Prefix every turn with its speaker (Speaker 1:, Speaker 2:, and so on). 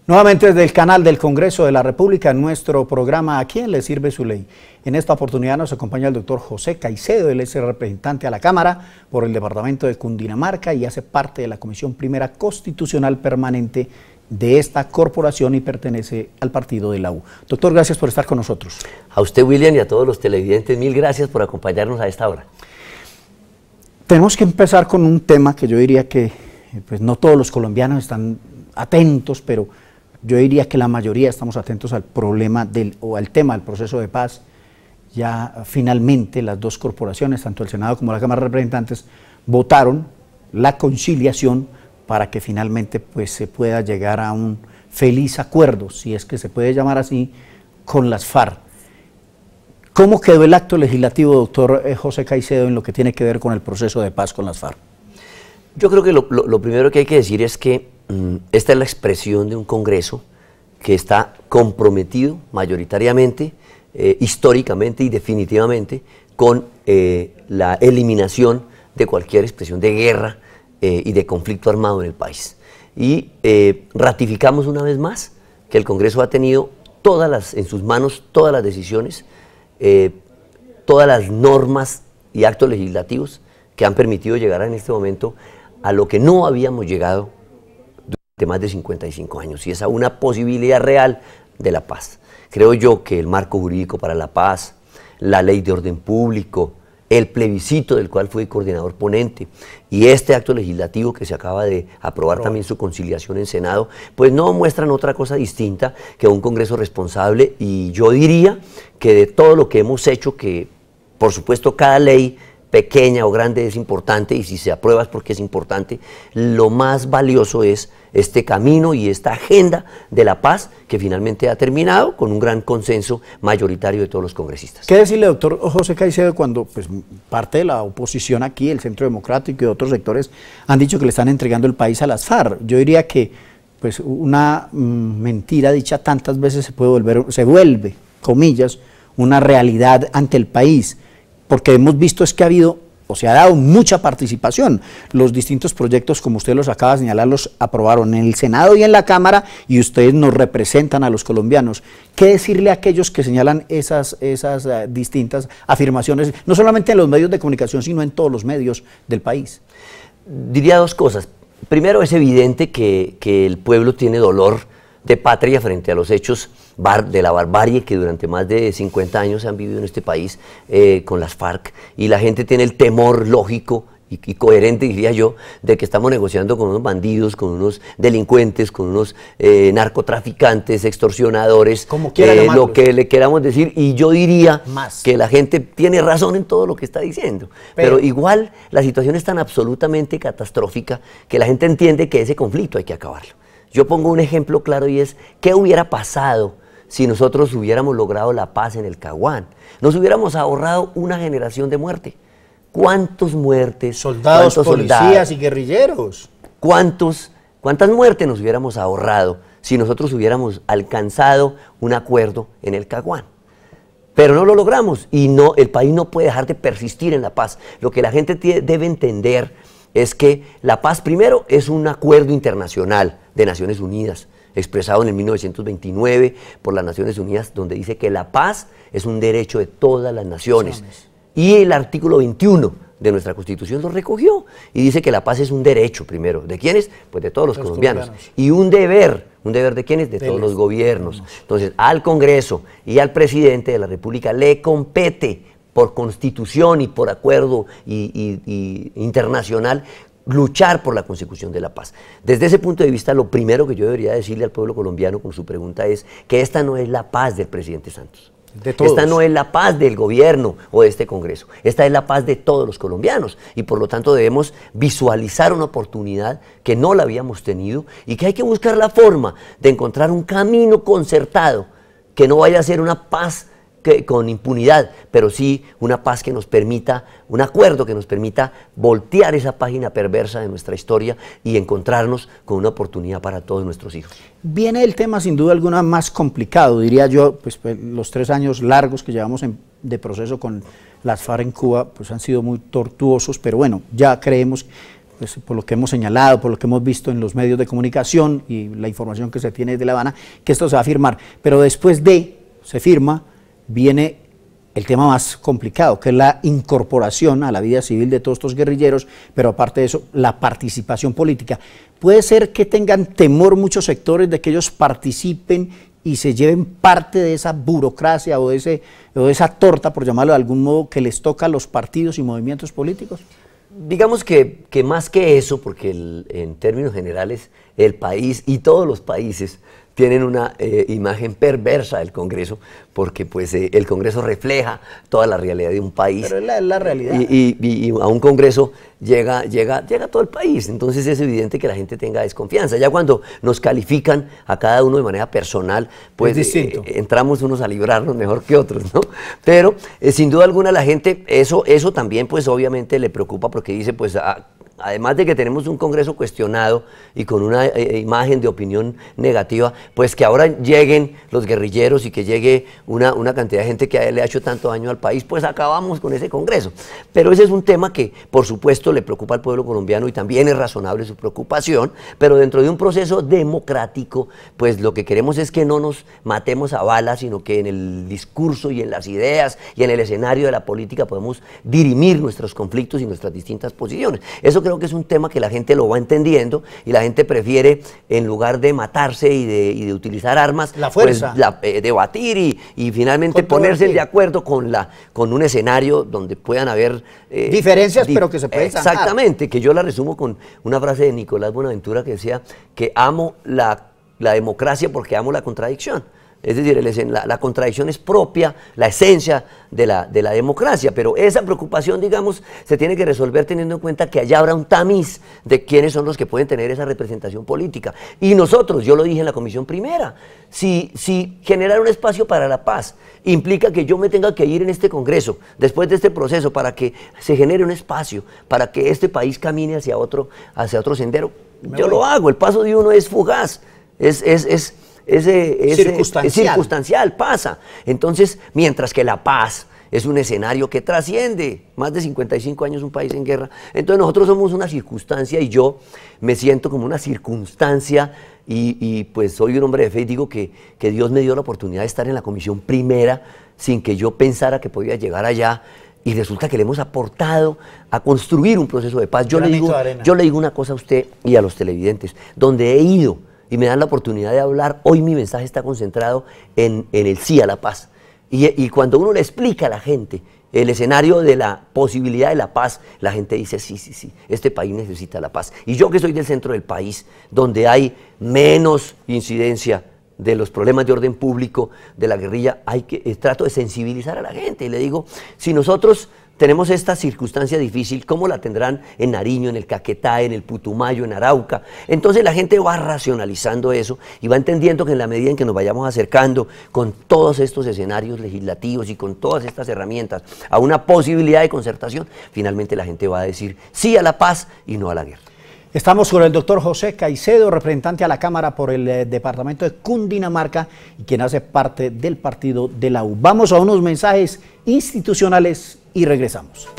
Speaker 1: Nuevamente desde el canal del Congreso de la República, en nuestro programa ¿A quién le sirve su ley? En esta oportunidad nos acompaña el doctor José Caicedo, él es el representante a la Cámara por el departamento de Cundinamarca y hace parte de la Comisión Primera Constitucional Permanente de esta corporación y pertenece al partido de la U. Doctor, gracias por estar con nosotros.
Speaker 2: A usted, William, y a todos los televidentes, mil gracias por acompañarnos a esta hora.
Speaker 1: Tenemos que empezar con un tema que yo diría que pues, no todos los colombianos están atentos, pero yo diría que la mayoría estamos atentos al problema o al tema del proceso de paz. Ya finalmente las dos corporaciones, tanto el Senado como la Cámara de Representantes, votaron la conciliación para que finalmente pues, se pueda llegar a un feliz acuerdo, si es que se puede llamar así, con las FARC. ¿Cómo quedó el acto legislativo, doctor José Caicedo, en lo que tiene que ver con el proceso de paz con las FARC?
Speaker 2: Yo creo que lo primero que hay que decir es que esta es la expresión de un Congreso que está comprometido mayoritariamente, históricamente y definitivamente con la eliminación de cualquier expresión de guerra y de conflicto armado en el país. Y ratificamos una vez más que el Congreso ha tenido en sus manos todas las decisiones, todas las normas y actos legislativos que han permitido llegar en este momento a lo que no habíamos llegado durante más de 55 años, y es a una posibilidad real de la paz. Creo yo que el marco jurídico para la paz, la ley de orden público, el plebiscito del cual fui coordinador ponente y este acto legislativo que se acaba de aprobar también su conciliación en Senado, pues no muestran otra cosa distinta que un Congreso responsable, y yo diría que de todo lo que hemos hecho, que por supuesto cada ley pequeña o grande es importante, y si se aprueba es porque es importante, lo más valioso es este camino y esta agenda de la paz que finalmente ha terminado con un gran consenso mayoritario de todos los congresistas.
Speaker 1: ¿Qué decirle, doctor José Caicedo, cuando pues, parte de la oposición aquí, el Centro Democrático y otros sectores han dicho que le están entregando el país a las FARC? Yo diría que pues, una mentira dicha tantas veces se vuelve, comillas, una realidad ante el país, porque hemos visto es que ha habido o se ha dado mucha participación. Los distintos proyectos, como usted los acaba de señalar, los aprobaron en el Senado y en la Cámara, y ustedes nos representan a los colombianos. ¿Qué decirle a aquellos que señalan esas distintas afirmaciones, no solamente en los medios de comunicación, sino en todos los medios del país?
Speaker 2: Diría dos cosas. Primero, es evidente que el pueblo tiene dolor de patria frente a los hechos de la barbarie que durante más de 50 años se han vivido en este país con las FARC, y la gente tiene el temor lógico y coherente, diría yo, de que estamos negociando con unos bandidos, con unos delincuentes, con unos narcotraficantes, extorsionadores, lo que le queramos decir, y yo diría que la gente tiene razón en todo lo que está diciendo, pero igual la situación es tan absolutamente catastrófica que la gente entiende que ese conflicto hay que acabarlo. Yo pongo un ejemplo claro, y es, ¿qué hubiera pasado si nosotros hubiéramos logrado la paz en el Caguán? Nos hubiéramos ahorrado una generación de muerte. ¿Cuántas muertes?
Speaker 1: Soldados, policías y guerrilleros.
Speaker 2: ¿Cuántas muertes nos hubiéramos ahorrado si nosotros hubiéramos alcanzado un acuerdo en el Caguán? Pero no lo logramos, y el país no puede dejar de persistir en la paz. Lo que la gente debe entender es que la paz, primero, es un acuerdo internacional de Naciones Unidas, expresado en el 1929 por las Naciones Unidas, donde dice que la paz es un derecho de todas las naciones. Y el artículo 21 de nuestra Constitución lo recogió, y dice que la paz es un derecho, primero, ¿de quiénes? Pues de todos los colombianos. Y un deber ¿de quiénes? De todos los gobiernos. Entonces, al Congreso y al presidente de la República le compete, por Constitución y por acuerdo internacional, luchar por la consecución de la paz. Desde ese punto de vista, lo primero que yo debería decirle al pueblo colombiano con su pregunta es que esta no es la paz del presidente Santos. Esta no es la paz del gobierno o de este Congreso. Esta es la paz de todos los colombianos, y por lo tanto debemos visualizar una oportunidad que no la habíamos tenido, y que hay que buscar la forma de encontrar un camino concertado, que no vaya a ser una paz con impunidad, pero sí una paz que nos permita, un acuerdo que nos permita voltear esa página perversa de nuestra historia y encontrarnos con una oportunidad para todos nuestros hijos.
Speaker 1: Viene el tema sin duda alguna más complicado, diría yo, pues los 3 años largos que llevamos de proceso con las FARC en Cuba pues han sido muy tortuosos, pero bueno, ya creemos pues por lo que hemos señalado, por lo que hemos visto en los medios de comunicación y la información que se tiene de La Habana, que esto se va a firmar. Pero después de se firma, viene el tema más complicado, que es la incorporación a la vida civil de todos estos guerrilleros, pero aparte de eso, la participación política. Puede ser que tengan temor muchos sectores de que ellos participen y se lleven parte de esa burocracia o de esa torta, por llamarlo de algún modo, que les toca a los partidos y movimientos políticos.
Speaker 2: Digamos que más que eso, porque en términos generales el país y todos los países tienen una imagen perversa del Congreso, porque pues el Congreso refleja toda la realidad de un país.
Speaker 1: Pero es la realidad.
Speaker 2: Y a un Congreso llega todo el país, entonces es evidente que la gente tenga desconfianza. Ya cuando nos califican a cada uno de manera personal, pues entramos unos a librarnos mejor que otros, ¿no? Pero sin duda alguna la gente, eso también pues obviamente le preocupa, porque dice pues además de que tenemos un Congreso cuestionado y con una imagen de opinión negativa, pues que ahora lleguen los guerrilleros y que llegue una cantidad de gente que le ha hecho tanto daño al país, pues acabamos con ese Congreso. Pero ese es un tema que, por supuesto, le preocupa al pueblo colombiano y también es razonable su preocupación, pero dentro de un proceso democrático, pues lo que queremos es que no nos matemos a balas, sino que en el discurso y en las ideas y en el escenario de la política podemos dirimir nuestros conflictos y nuestras distintas posiciones. Eso creo que es un tema que la gente lo va entendiendo y la gente prefiere, en lugar de matarse y de utilizar armas,
Speaker 1: la fuerza,
Speaker 2: pues, debatir y finalmente ponerse de acuerdo con un escenario donde puedan haber
Speaker 1: diferencias, pero que se pueden zanjar.
Speaker 2: Exactamente, que yo la resumo con una frase de Nicolás Buenaventura que decía que amo la democracia porque amo la contradicción. Es decir, la contradicción es propia, la esencia de la democracia, pero esa preocupación, digamos, se tiene que resolver teniendo en cuenta que allá habrá un tamiz de quiénes son los que pueden tener esa representación política. Y nosotros, yo lo dije en la Comisión Primera, si generar un espacio para la paz implica que yo me tenga que ir en este Congreso, después de este proceso, para que se genere un espacio, para que este país camine hacia otro sendero, yo lo hago. El paso de uno es fugaz, es circunstancial, pasa. Entonces, mientras que la paz es un escenario que trasciende más de 55 años un país en guerra, entonces nosotros somos una circunstancia y yo me siento como una circunstancia y pues soy un hombre de fe y digo que Dios me dio la oportunidad de estar en la Comisión Primera sin que yo pensara que podía llegar allá. Y resulta que le hemos aportado a construir un proceso de paz. Yo le digo una cosa a usted y a los televidentes, donde he ido y me dan la oportunidad de hablar, hoy mi mensaje está concentrado en el sí a la paz. Y cuando uno le explica a la gente el escenario de la posibilidad de la paz, la gente dice sí, este país necesita la paz. Y yo que soy del centro del país, donde hay menos incidencia de los problemas de orden público, de la guerrilla, trato de sensibilizar a la gente y le digo, si nosotros tenemos esta circunstancia difícil, ¿cómo la tendrán en Nariño, en el Caquetá, en el Putumayo, en Arauca? Entonces la gente va racionalizando eso y va entendiendo que en la medida en que nos vayamos acercando con todos estos escenarios legislativos y con todas estas herramientas a una posibilidad de concertación, finalmente la gente va a decir sí a la paz y no a la guerra.
Speaker 1: Estamos con el doctor José Caicedo, representante a la Cámara por el departamento de Cundinamarca y quien hace parte del partido de la U. Vamos a unos mensajes institucionales y regresamos.